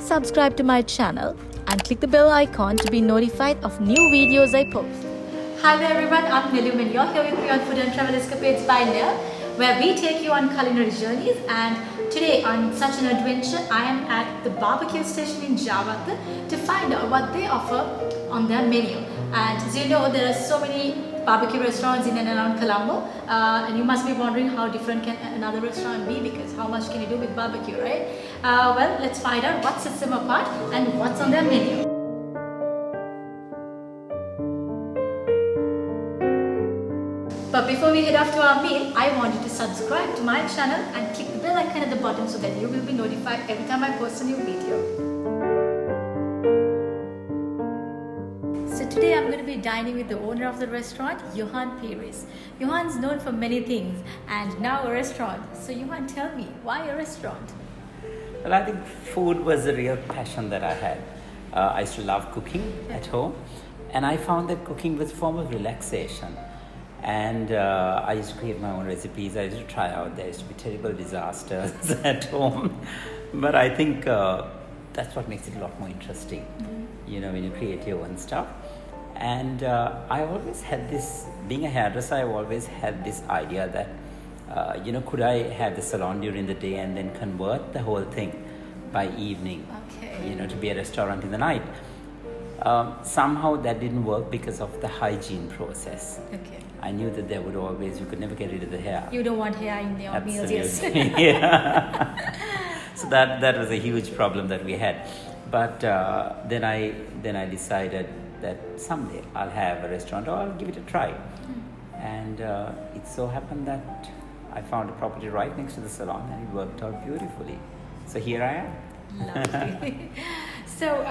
subscribe to my channel and click the bell icon to be notified of new videos I post. Hi there everyone, I'm Nilum and you're here with me on Food and Travel Escapades by Nil, where we take you on culinary journeys. And today on such an adventure, I am at the BBQ Station in Java to find out what they offer on their menu. And as you know, there are so many barbecue restaurants in and around Colombo, and you must be wondering how different can another restaurant be, because how much can you do with barbecue, right? Well, let's find out what sets them apart and what's on their menu. But before we head off to our meal, I want you to subscribe to my channel and click the bell icon at the bottom so that you will be notified every time I post a new video. So today I'm going to be dining with the owner of the restaurant, Johann Peries. Johann's known for many things and now a restaurant. So Johann, tell me, why a restaurant? Well, I think food was a real passion that I had. I used to love cooking at home, and I found that cooking was a form of relaxation. And I used to create my own recipes. I used to try out. There used to be terrible disasters at home. But I think that's what makes it a lot more interesting, you know, when you create your own stuff. And I always had this, being a hairdresser, I always had this idea that, you know, could I have the salon during the day and then convert the whole thing by evening, you know, to be a restaurant in the night. Somehow that didn't work because of the hygiene process. I knew that there would always, you could never get rid of the hair. You don't want hair in your meals, yes. Yeah. So that was a huge problem that we had. But then I decided that someday I'll have a restaurant or I'll give it a try. And it so happened that I found a property right next to the salon and it worked out beautifully. So here I am. Lovely. So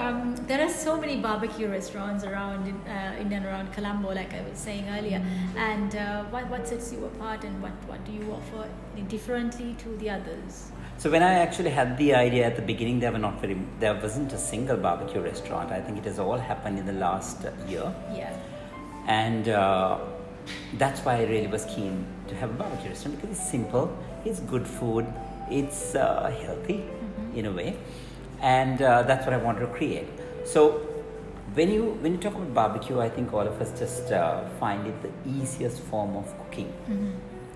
there are so many barbecue restaurants around in and around Colombo, like I was saying earlier. And what sets you apart, and what do you offer differently to the others? So when I actually had the idea at the beginning, there wasn't a single barbecue restaurant. I think it has all happened in the last year. Yeah. And that's why I really was keen to have a barbecue restaurant, because it's simple, it's good food, it's healthy in a way. And that's what I wanted to create. So when you talk about barbecue, I think all of us just find it the easiest form of cooking.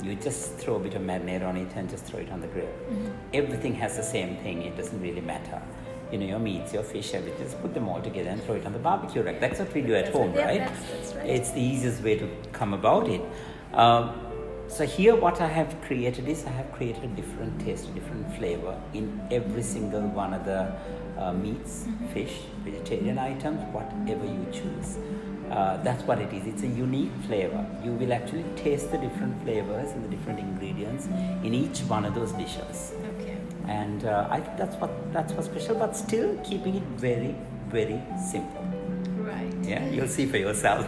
You just throw a bit of marinade on it and just throw it on the grill. Everything has the same thing. It doesn't really matter. You know, your meats, your fish, everything. Just put them all together and throw it on the barbecue rack. That's what we do at home, right? That's right? It's the easiest way to come about it. So here what I have created is I have created a different taste, a different flavor in every single one of the meats, fish, vegetarian items, whatever you choose. That's what it is. It's a unique flavor. You will actually taste the different flavors and the different ingredients in each one of those dishes. And I think that's what's special, but still keeping it very, very simple. Right. Yeah, you'll see for yourself.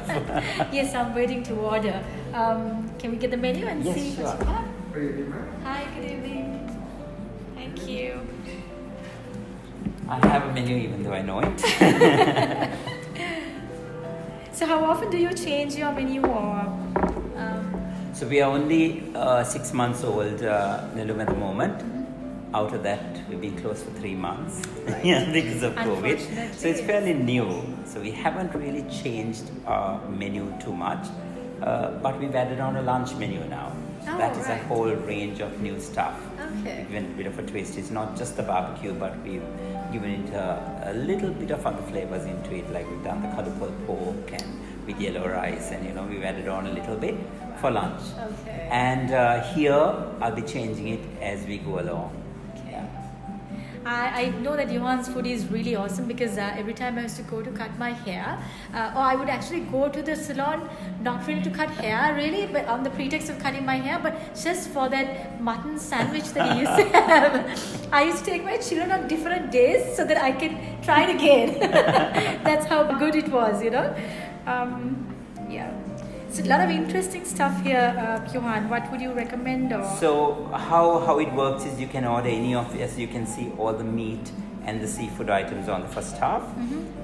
Yes, I'm waiting to order. Can we get the menu and see what you have? Hi, good evening. Thank you. I have a menu even though I know it. So how often do you change your menu, or? So we are only 6 months old, Nilum, at the moment. Out of that, we've been closed for 3 months because of COVID. So it's fairly new. So we haven't really changed our menu too much, but we've added on a lunch menu now. So that is a whole range of new stuff. We've given a bit of a twist. It's not just the barbecue, but we've given it a little bit of other flavors into it. Like we've done the colorful pork and with yellow rice, and you know, we've added on a little bit for lunch. And here I'll be changing it as we go along. I know that Johann's food is really awesome, because every time I used to go to cut my hair, or I would actually go to the salon, not really to cut hair really, but on the pretext of cutting my hair, but just for that mutton sandwich that he used to have. I used to take my children on different days so that I could try it again. That's how good it was, you know. Yeah. So a lot of interesting stuff here, Johann. What would you recommend? Or? So how it works is you can order any of, as you can see, all the meat and the seafood items on the first half.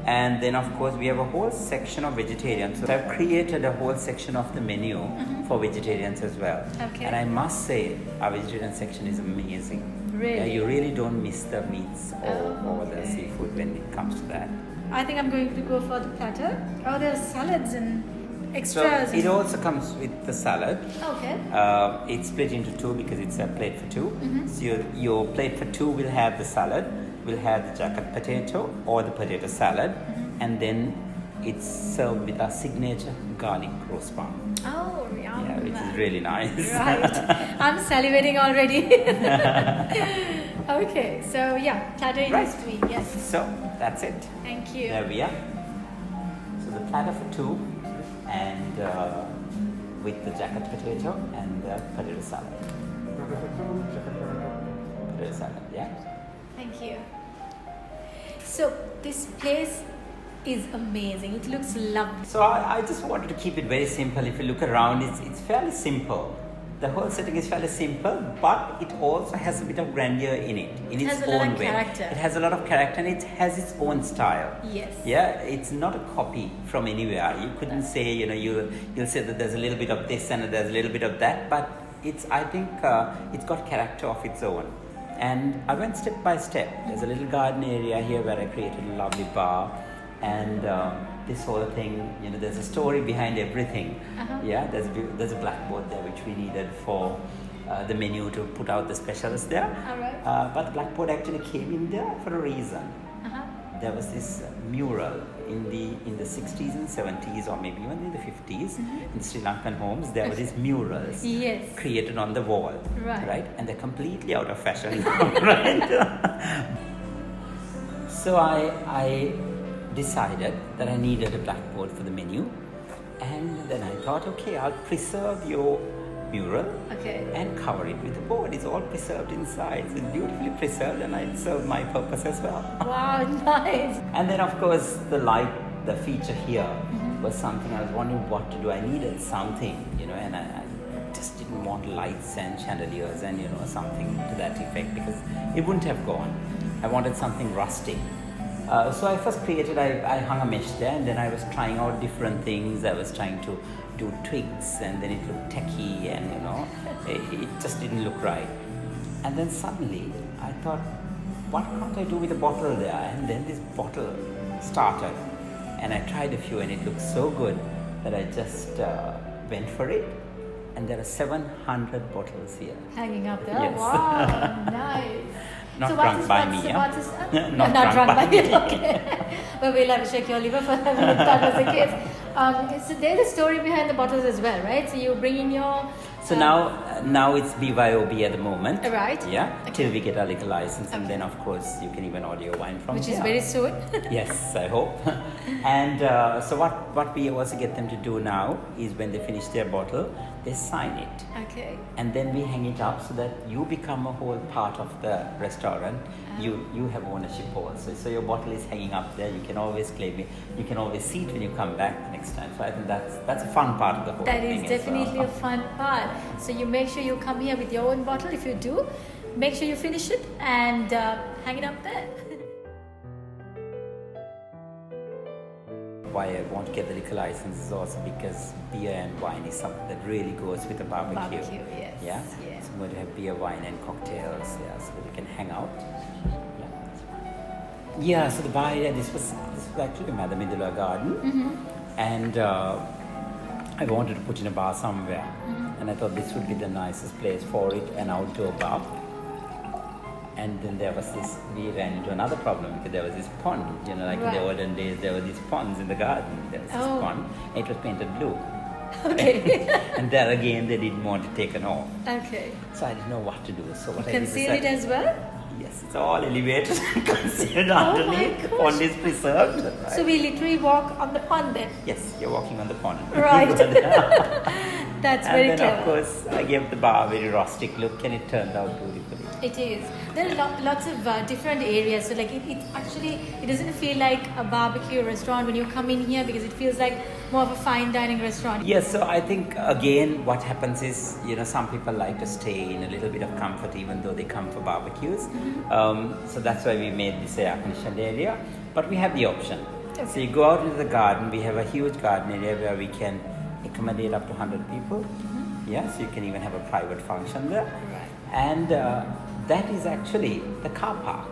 And then of course we have a whole section of vegetarians. So I've created a whole section of the menu for vegetarians as well. And I must say our vegetarian section is amazing. Really? Yeah, you really don't miss the meats or the seafood when it comes to that. I think I'm going to go for the platter. Oh, there's salads and So extras. it also comes with the salad. Okay. It's split into two because it's a plate for two. So your plate for two will have the salad, will have the jacket potato or the potato salad, and then it's served with our signature garlic roast palm. Oh, yum. Yeah, which is really nice. Right. I'm salivating already. Okay, so yeah, platter it has to be, yes. So that's it. Thank you. There we are. So the platter for two, and with the jacket potato and the potato salad. Potato salad, yeah. Thank you. So this place is amazing. It looks lovely. So I just wanted to keep it very simple. If you look around, it's fairly simple. The whole setting is fairly simple, but it also has a bit of grandeur in it, in its own way. Character. It has a lot of character and it has its own style. Yes. Yeah, it's not a copy from anywhere. You couldn't say, you'll say that there's a little bit of this and there's a little bit of that, but I think it's got character of its own. And I went step by step. There's a little garden area here where I created a lovely bar. And this whole thing, there's a story behind everything. Yeah, there's a blackboard there which we needed for the menu to put out the specials there. All right. But the blackboard actually came in there for a reason. There was this mural in the 60s and 70s, or maybe even in the 50s, in Sri Lankan homes. There were these murals created on the wall, right? And they're completely out of fashion now, right? So I decided that I needed a blackboard for the menu, and then I thought, okay, I'll preserve your mural and cover it with a board. It's all preserved inside. It's beautifully preserved, and it served my purpose as well. Wow, nice. And then of course the feature here was something I was wondering what to do. I needed something, and I just didn't want lights and chandeliers and something to that effect, because it wouldn't have gone. I wanted something rustic. So I first I hung a mesh there, and then I was trying out different things. I was trying to do twigs, and then it looked tacky, and it just didn't look right. And then suddenly I thought, what can't I do with a bottle there? And then this bottle started, and I tried a few, and it looked so good that I just went for it. And there are 700 bottles here. Hanging up there? Yes. Wow, nice. Not drunk by me, Not drunk by me, okay. But we'll have to check your liver for that if that was the case. So there's a story behind the bottles as well, right? So you bring in your... So now it's BYOB at the moment. Right. Yeah, till we get our liquor license, and then of course you can even order your wine from Which there. is very soon. Yes, I hope. And so what we also get them to do now is when they finish their bottle, they sign it. Okay. And then we hang it up so that you become a whole part of the restaurant. You have ownership also. So your bottle is hanging up there. You can always claim it. You can always see it when you come back next time. So I think that's a fun part of the whole thing. That is definitely a fun part. So you make sure you come here with your own bottle. If you do, make sure you finish it and hang it up there. Why I want to get the liquor license is also because beer and wine is something that really goes with a barbecue. Barbecue, yes. Yeah? Yes. So I'm going to have beer, wine and cocktails, so that we can hang out. Yeah, so the bar area, this was actually Madam Idula garden. And I wanted to put in a bar somewhere. And I thought this would be the nicest place for it, an outdoor bar. And then we ran into another problem, because there was this pond, in the olden days, there were these ponds in the garden. There was this pond, and it was painted blue. Okay. And there again, they didn't want it taken off. Okay. So I didn't know what to do. So what Conceal it as well? Yes, it's all elevated and concealed underneath. The pond is preserved. Right? So we literally walk on the pond then? Yes, you're walking on the pond. Right. That's very clever. And then of course, I gave the bar a very rustic look, and it turned out beautifully. It is. There are lots of different areas. So like it doesn't feel like a barbecue restaurant when you come in here, because it feels like more of a fine dining restaurant. Yes, so I think again what happens is, some people like to stay in a little bit of comfort even though they come for barbecues. So that's why we made this air-conditioned area. But we have the option. Okay. So you go out into the garden, we have a huge garden area where we can accommodate up to 100 people. Yeah, so you can even have a private function there. Right. And That is actually the car park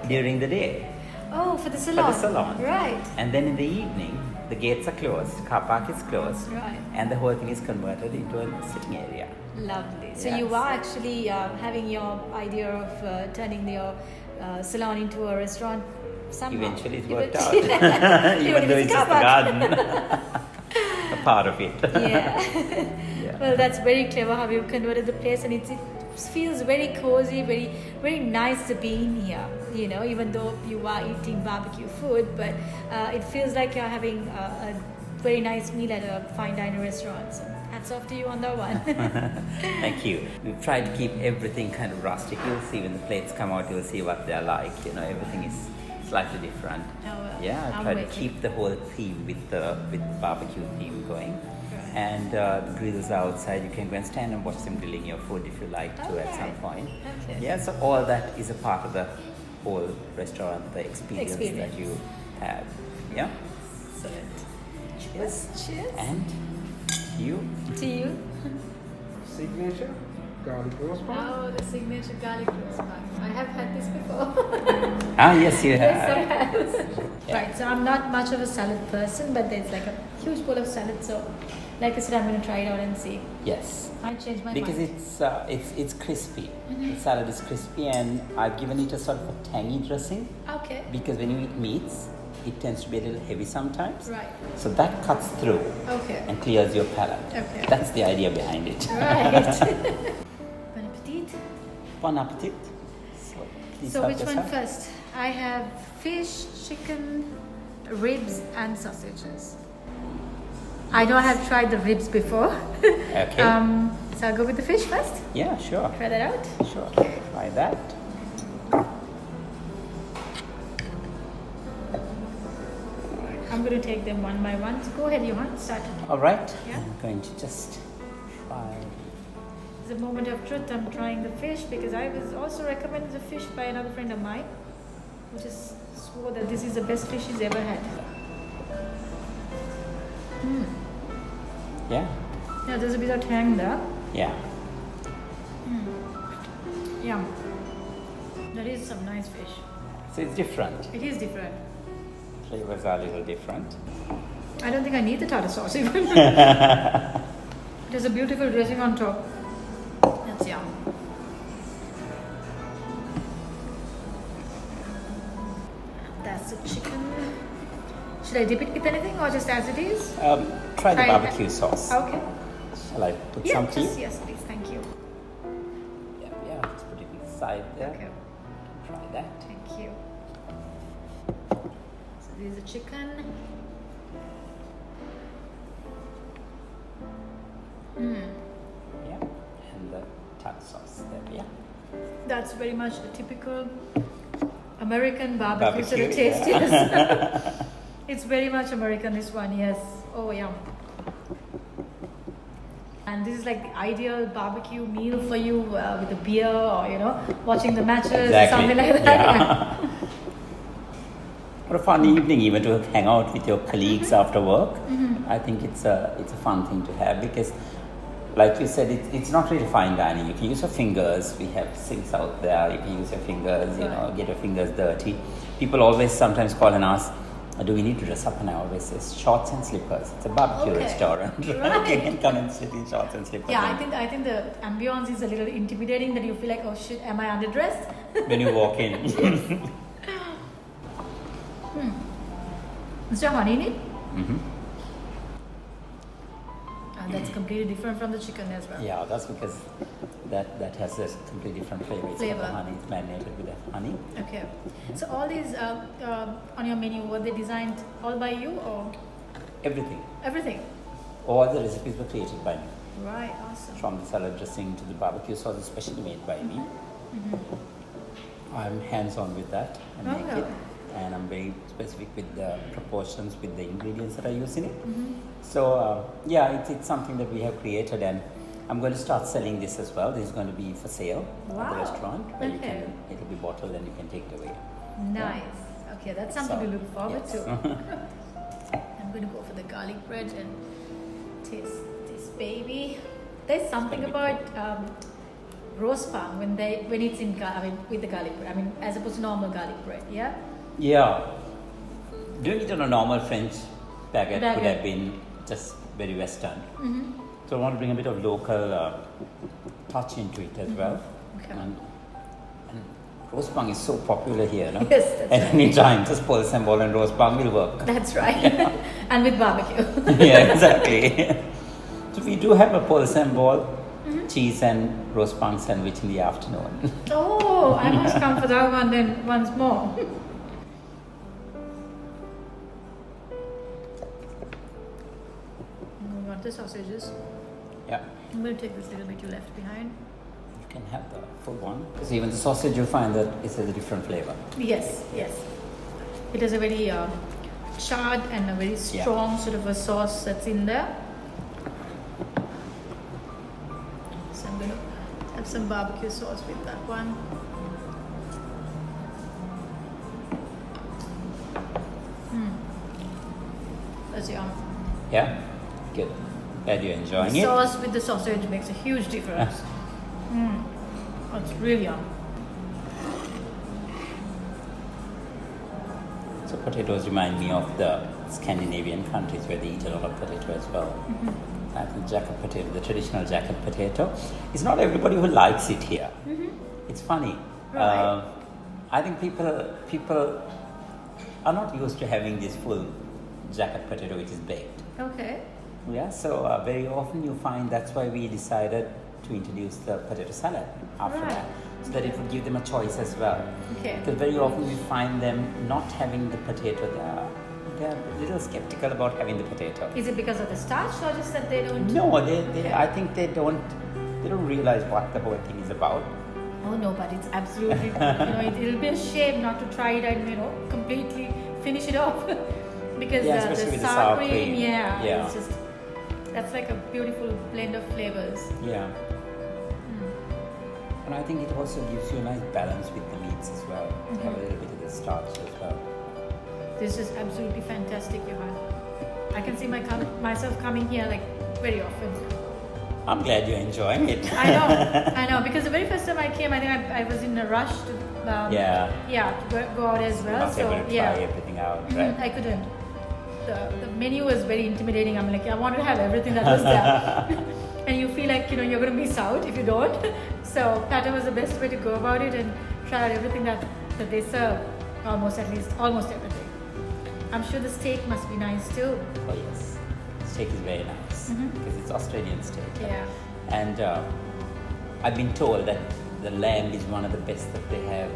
during the day. Oh, for the salon. For the salon. Right. And then in the evening, the gates are closed, car park is closed, Right. and the whole thing is converted into a sitting area. Lovely. So Yes. you are actually having your idea of turning your salon into a restaurant somehow. Eventually it worked out. Even Even though if it's a just car a park. garden. A part of it. Yeah. Yeah. Well, that's very clever how you converted the place, and it feels very cozy, very very nice to be in here. You know, even though you are eating barbecue food, but it feels like you're having a very nice meal at a fine dining restaurant. So hats off to you on that one. Thank you. We've tried to keep everything kind of rustic. You'll see when the plates come out, you'll see what they're like. You know, everything is slightly different. Oh, well, Yeah, I I'm tried to waiting. keep the whole theme with the barbecue theme going. Right. And the grills are outside. You can go and stand and watch them grilling your food if you like to at Okay. some point. Okay. Yeah, so all that is a part of the whole restaurant, the experience that Experience. you have. Yeah. Excellent. Cheers. Cheers. And you. To you. Signature garlic roast beef. Oh, the signature garlic roast beef. I have had this before. Ah, yes, you Yes, I have. have. Yeah. Right, so I'm not much of a salad person, but there's like a huge bowl of salad. So, like I said, I'm going to try it out and see. Yes. I changed my Because mind. it's crispy. The salad is crispy, and I've given it a sort of a tangy dressing Okay. because when you eat meats, it tends to be a little heavy sometimes. Right. So that cuts through Okay. and clears your palate. Okay. That's the idea behind it. Right. Bon appetit. Bon appetit. So, please So help which us one out. first? I have fish, chicken, ribs, and sausages. I know I have tried the ribs before. Okay. So I'll go with the fish first. Yeah, sure. Try that out. Sure. Try that. I'm going to take them one by one. So go ahead, Johann. Start. All right. Yeah. I'm going to just try. It's a moment of truth. I'm trying the fish because I was also recommended the fish by another friend of mine, who just swore that this is the best fish he's ever had. Yeah. Yeah, there's a bit of tang there. Yeah. Yeah. That is some nice fish. So it's different. It is different. Flavors are a little different. I don't think I need the tartar sauce even. There's a beautiful dressing on top. That's yum. That's the chicken. Should I dip it with anything or just as it is? Try the Try barbecue sauce. Okay. Shall I put Yeah, some to you? just, yes, please. Thank you. Yeah, just put it inside there. Okay. Try that. Thank you. So there's the chicken. Yeah. And the tartar sauce there. Yeah. That's very much the typical American barbecue sort of Barbecue, taste. yeah. Yes. It's very much American, this one, yes. Oh, yum. And this is like the ideal barbecue meal for you with a beer or, you know, watching the matches or something like that. Yeah. What a fun evening even to hang out with your colleagues after work. I think it's a fun thing to have because, like you said, it's not really fine dining. You can use your fingers. We have sinks out there. You can use your fingers, you know, get your fingers dirty. People always sometimes call and ask, do we need to dress up? And I always say, shorts and slippers. It's a barbecue Okay. restaurant. Right. You can come and sit in shorts and slippers. Yeah, and I think the ambiance is a little intimidating that you feel like, oh shit, am I underdressed? when you walk in. Is there honey in it? Mhm. And that's completely different from the chicken as well. Yeah, that's because that has a completely different flavor. It's got Flavor. the honey. It's marinated with the honey. Okay. So all these on your menu, were they designed all by you or Everything. everything? All the recipes were created by me. Right, awesome. From the salad dressing to the barbecue sauce, especially made by me. I'm hands-on with that. I Oh, make no. it, and I'm very specific with the proportions, with the ingredients that I use in it. So yeah, it's something that we have created, and I'm going to start selling this as well. This is going to be for sale at Wow. the restaurant, where you Okay. it'll be bottled and you can take it away. Nice. Okay, that's something So, to look forward yes. to. I'm going to go for the garlic bread and taste this baby. There's something gonna be about roast paan when it's in with the garlic bread. I mean, as opposed to normal garlic bread. Yeah. Yeah. Doing it on a normal French baguette Baguette. could have been just very Western. So I want to bring a bit of local touch into it as well. Okay. And roast pang is so popular here, no? Yes, that's At right. any time, just pole sambal and roast pang will work. That's right. And with barbecue. Yeah, exactly. So we do have a pole sambal, cheese and roast pang sandwich in the afternoon. Oh, I must come for that one then once more. We want the sausages. Yeah, I'm going to take this little bit you left behind. you can have the full one. Because even the sausage, you find that it has a different flavor. Yes, yes. It has a very charred and a very strong sort of a sauce that's in there. So I'm going to have some barbecue sauce with that one. That's yum. Yeah, good. Glad you're enjoying The it. sauce with the sausage makes a huge difference. It's really yum. So potatoes remind me of the Scandinavian countries where they eat a lot of potato as well. I think jacket potato, the traditional jacket potato, it's not everybody who likes it here. It's funny. Right. I think people are not used to having this full jacket potato which is baked. Okay. Yeah, so very often you find that's why we decided to introduce the potato salad after Right. that, so that it would give them a choice as well. Okay. Because very often we find them not having the potato. They're a little skeptical about having the potato. Is it because of the starch or just that they don't? No, I think they don't realize what the whole thing is about. Oh no, but it's absolutely, it'll be a shame not to try it and, completely finish it off. Because Yeah, especially the with the sour sour cream. Yeah. it's just, that's like a beautiful blend of flavors. Yeah. And I think it also gives you a nice balance with the meats as well. To have a little bit of the starch as well. This is absolutely fantastic, Johann. I can see myself coming here like very often. I'm glad you're enjoying it. I know, because the very first time I came, I think I was in a rush to to go out as well. Not able to try everything out, right? I couldn't. The menu was very intimidating. I'm like, I wanted to have everything that was there. And you feel like, you're going to miss out if you don't. So that was the best way to go about it and try out everything that they serve. Almost everything. I'm sure the steak must be nice too. Oh yes, steak is very nice because it's Australian steak. Yeah. And I've been told that the lamb is one of the best that they have.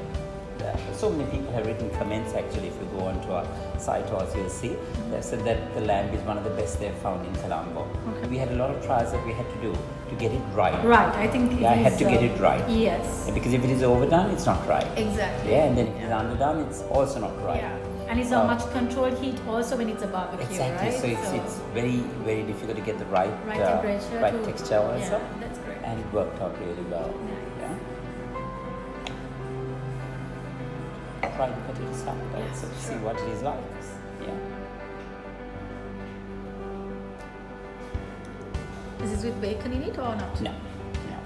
So many people have written comments actually. If you go onto our site also, you'll see they said that the lamb is one of the best they've found in Colombo. Okay. We had a lot of trials that we had to do to get it right. Right, I think I had to get it right. Yes. Because if it is overdone, it's not right. Exactly. Yeah, and then if it is underdone, it's also not right. Yeah. And it's a much controlled heat also when it's a barbecue, Exactly. right? So it's very, very difficult to get the right temperature, right texture also. Yeah, that's great. And it worked out really well. Nice. Yeah. Try the potato salad also to see what it is like. Yeah. Is this with bacon in it or not? No,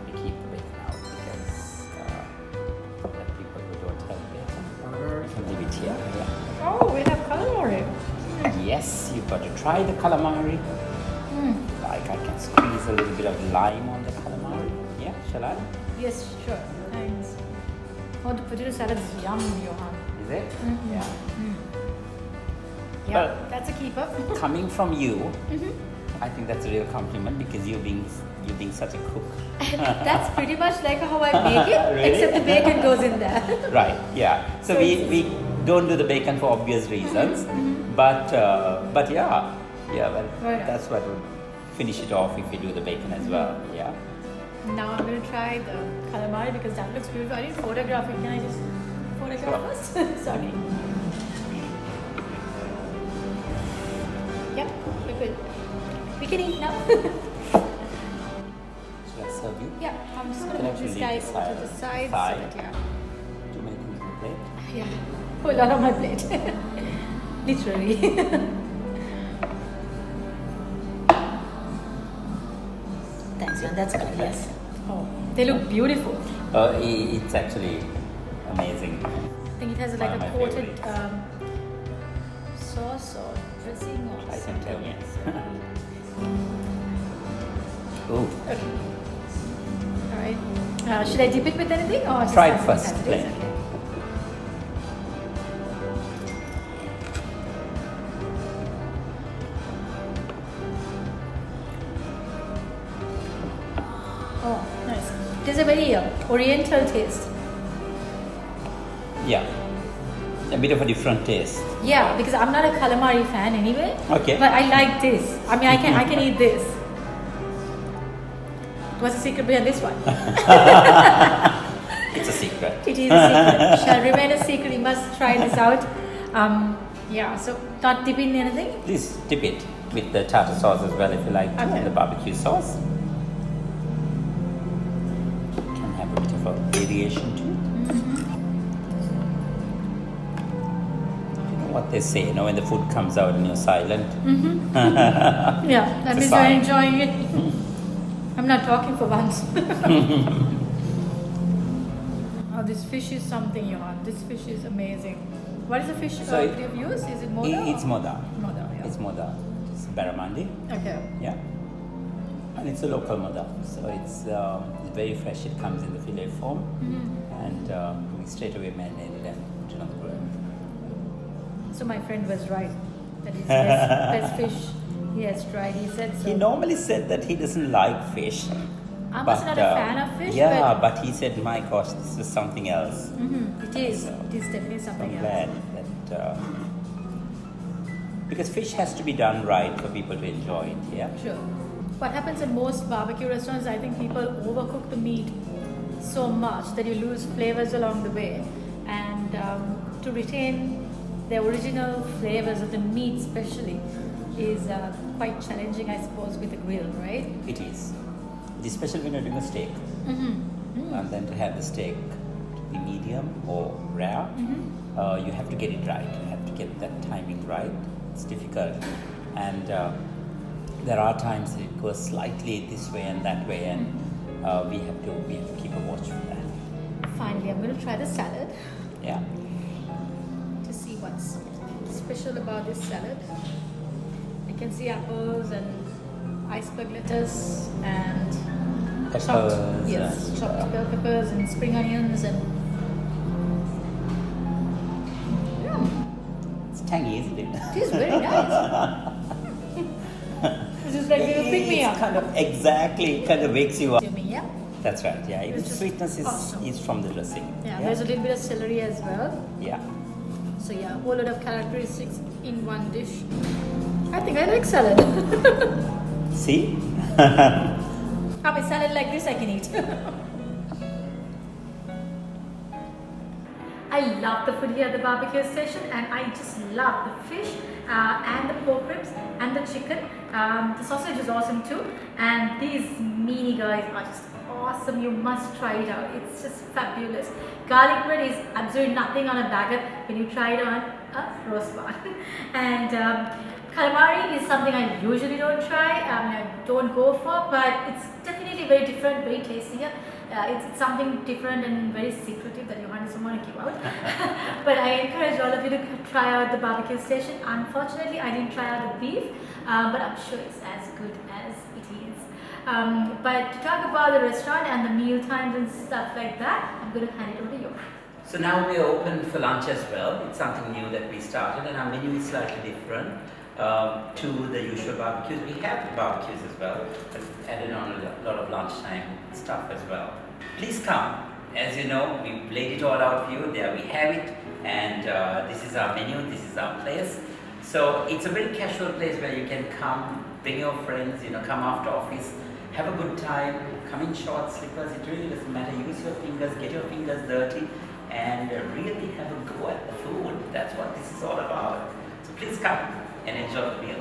we keep the bacon out because there are people who don't have bacon. We can leave it here. Yeah. Oh, we have calamari. Yes, you've got to try the calamari. Like I can squeeze a little bit of lime on the calamari. Yeah, shall I? Yes, sure. Thanks. Oh, the potato salad is yum, Johann. Is it? Yeah. Yeah, Well, that's a keeper. Coming from you, I think that's a real compliment because you being such a cook. That's pretty much like how I make it, Really? except the bacon goes in there. Right. Yeah. So we don't do the bacon for obvious reasons, but yeah, well, Right. that's what would finish it off if we do the bacon as well. Yeah. Now I'm going to try the calamari because that looks beautiful. I didn't photograph it. Can I just photograph first? Sorry. Yep, we're good. We can eat now. Should I serve you? Yeah, I'm just going Can to I move this leave guy the to the side. side? So that, Too many things on the plate. yeah, whole lot on my plate. Literally. Thanks, man. That's good. Yes. Oh. They look beautiful. It's actually amazing. I think it has like One of a my coated favorites. sauce or dressing or I can something. tell you. Yes. Ooh. Okay. All right. Should I dip it with anything or just Try it as first, it is? plain. Okay. Oh, nice. It is a very oriental taste. Yeah. A bit of a different taste. Yeah, because I'm not a calamari fan anyway. Okay. But I like this. I mean, I can eat this. What's the secret behind this one? It's a secret. It is a secret. Shall remain a secret. You must try this out. Yeah. So not dip in anything. Please dip it with the tartar sauce as well if you like, Okay. and the barbecue sauce. Can have a bit of a variation too. You know what they say, you know, when the food comes out and you're silent. Yeah, that It's a means you're sign. enjoying it. I'm not talking for once. Oh, this fish is something, Johann. This fish is amazing. What is the fish So you've used? Is it moda? It's moda. Moda, yeah. It's moda. It's barramundi. Okay. Yeah. And it's a local moda. So it's very fresh. It comes in the fillet form. And we straight away marinate it and put it on the grill. So my friend was right. That is best fish he has tried. He said so. He normally said that he doesn't like fish. I'm also not a fan of fish. Yeah, but he said, my gosh, this is something else. It is. So, It is definitely something I'm else. glad that because fish has to be done right for people to enjoy it. Yeah. Sure. What happens in most barbecue restaurants, I think people overcook the meat so much that you lose flavors along the way. And to retain the original flavors of the meat especially is quite challenging, I suppose, with the grill, right? It is. It is especially when you're doing a steak. And then to have the steak to be medium or rare, you have to get it right. You have to get that timing right. It's difficult. And there are times it goes slightly this way and that way, and we have to keep a watch for that. Finally, I'm going to try the salad Yeah. to see what's special about this salad. I can see apples and iceberg lettuce and chopped bell peppers and spring onions and It's tangy, isn't it? it is very nice. This is like little pick me up. Kind of wakes you up. To me, yeah. That's right. Yeah. Even It's just sweetness awesome. is from the dressing. Yeah, there's a little bit of celery as well. Yeah. So yeah, a whole lot of characteristics in one dish. I think I like salad. See? Have a salad like this I can eat. I love the food here at the BBQ Station, and I just love the fish and the pork ribs and the chicken. The sausage is awesome too, and these meanie guys are just awesome. You must try it out. It's just fabulous. Garlic bread is absolutely nothing on a baguette when you try it on a roast bar. And calamari is something I usually don't try. I don't go for, but it's definitely very different, very tasty. It's something different and very secretive that Johann doesn't want to give out. But I encourage all of you to try out the BBQ Station. Unfortunately, I didn't try out the beef, but I'm sure it's as good as it is. But to talk about the restaurant and the meal times and stuff like that, I'm going to hand it over to you. So now we're open for lunch as well. It's something new that we started, and our menu is slightly different to the usual barbecues. We have the barbecues as well, but added on a lot of lunchtime stuff as well. Please come. As you know, we laid it all out for you. There we have it, and this is our menu. This is our place. So it's a very casual place where you can come, bring your friends, come after office, have a good time, come in shorts, slippers. It really doesn't matter. Use your fingers, get your fingers dirty, and really have a go at the food. That's what this is all about. So please come and enjoy the meal.